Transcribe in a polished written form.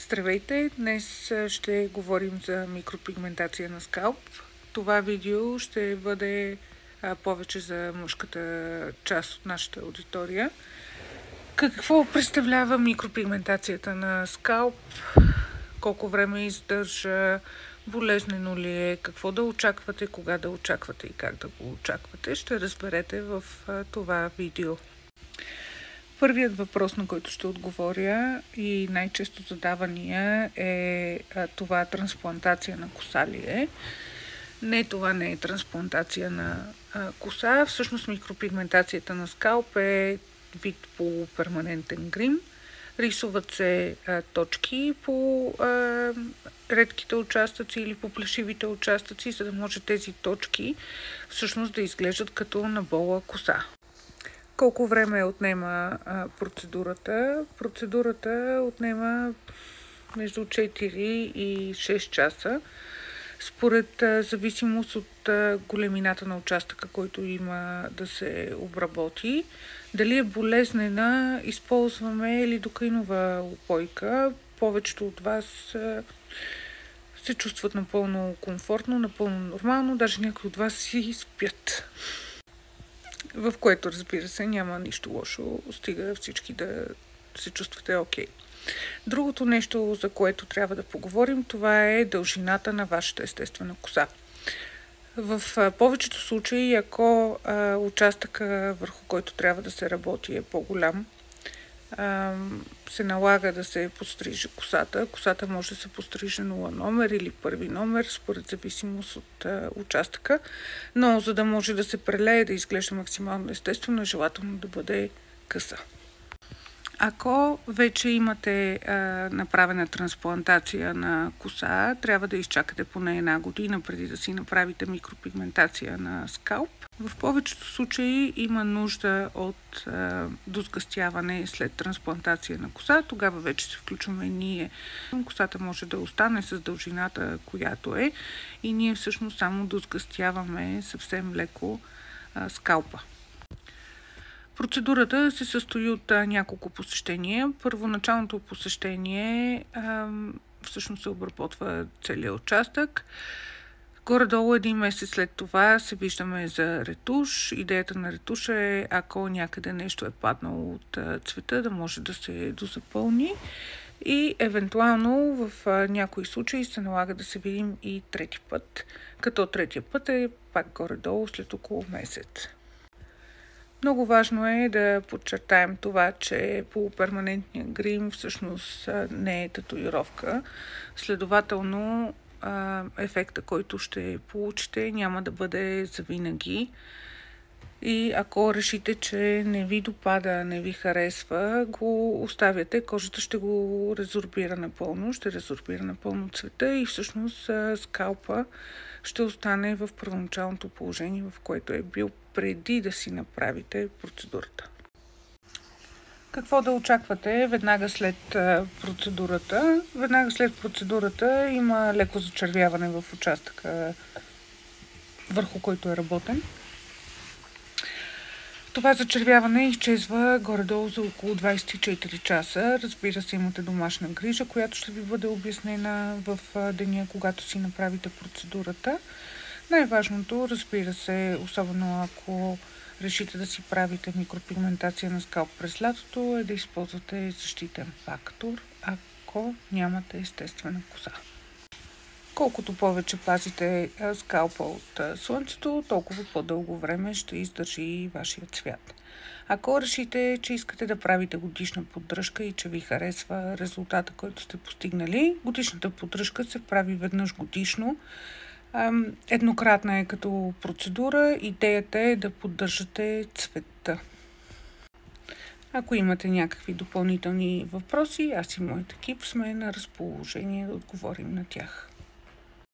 Здравейте! Днес ще говорим за микропигментация на скалп. Това видео ще бъде повече за мъжката част от нашата аудитория. Какво представлява микропигментацията на скалп? Колко време издържа? Болезнено ли е? Какво да очаквате? Кога да очаквате и как да го очаквате? Ще разберете в това видео. Първият въпрос, на който ще отговоря и най-често задавания е това трансплантация на коса ли е. Не, това не е трансплантация на коса. Всъщност микропигментацията на скалп е вид полуперманентен грим. Рисуват се точки по редките участъци или по плешивите участъци, за да може тези точки всъщност да изглеждат като набола коса. Колко време отнема процедурата? Процедурата отнема между 4 и 6 часа, според зависимост от големината на участъка, който има да се обработи. Дали е болезнена, използваме лидокаинова упойка. Повечето от вас се чувстват напълно комфортно, напълно нормално, даже някои от вас си спят. В което, разбира се, няма нищо лошо, стига всички да се чувствате окей. Другото нещо, за което трябва да поговорим, това е дължината на вашата естествена коса. В повечето случаи, ако участъка, върху който трябва да се работи, е по-голям, се налага да се подстриже косата. Косата може да се подстриже 0 номер или първи номер, според зависимост от участъка, но за да може да се прелее, да изглежда максимално естествено, е желателно да бъде къса. Ако вече имате направена трансплантация на коса, трябва да изчакате поне 1 година преди да си направите микропигментация на скалп. В повечето случаи има нужда от досгъстяване след трансплантация на коса. Тогава вече се включваме ние. Косата може да остане с дължината, която е, и ние всъщност само досгъстяваме съвсем леко скалпа. Процедурата се състои от няколко посещения. Първоначалното посещение всъщност се обработва целият участък. Горе-долу 1 месец след това се виждаме за ретуш. Идеята на ретуша е, ако някъде нещо е паднало от цвета, да може да се дозапълни. И евентуално в някои случаи се налага да се видим и трети път, като третия път е пак горе-долу след около месец. Много важно е да подчертаем това, че полуперманентният грим всъщност не е татуировка. Следователно, ефекта, който ще получите, няма да бъде завинаги. И ако решите, че не ви допада, не ви харесва, го оставяте, кожата ще го резорбира напълно, ще резорбира напълно цвета и всъщност скалпа ще остане в първоначалното положение, в което е бил преди да си направите процедурата. Какво да очаквате веднага след процедурата? Веднага след процедурата има леко зачервяване в участъка, върху който е работен. Това зачервяване изчезва горе-долу за около 24 часа. Разбира се, имате домашна грижа, която ще ви бъде обяснена в деня, когато си направите процедурата. Най-важното, разбира се, особено ако решите да си правите микропигментация на скалп през лятото, е да използвате защитен фактор, ако нямате естествена коса. Колкото повече пазите скалпа от слънцето, толкова по-дълго време ще издържи вашия цвят. Ако решите, че искате да правите годишна поддръжка и че ви харесва резултата, който сте постигнали, годишната поддръжка се прави веднъж годишно. Еднократна е като процедура. Идеята е да поддържате цвета. Ако имате някакви допълнителни въпроси, аз и моят екип сме на разположение да отговорим на тях.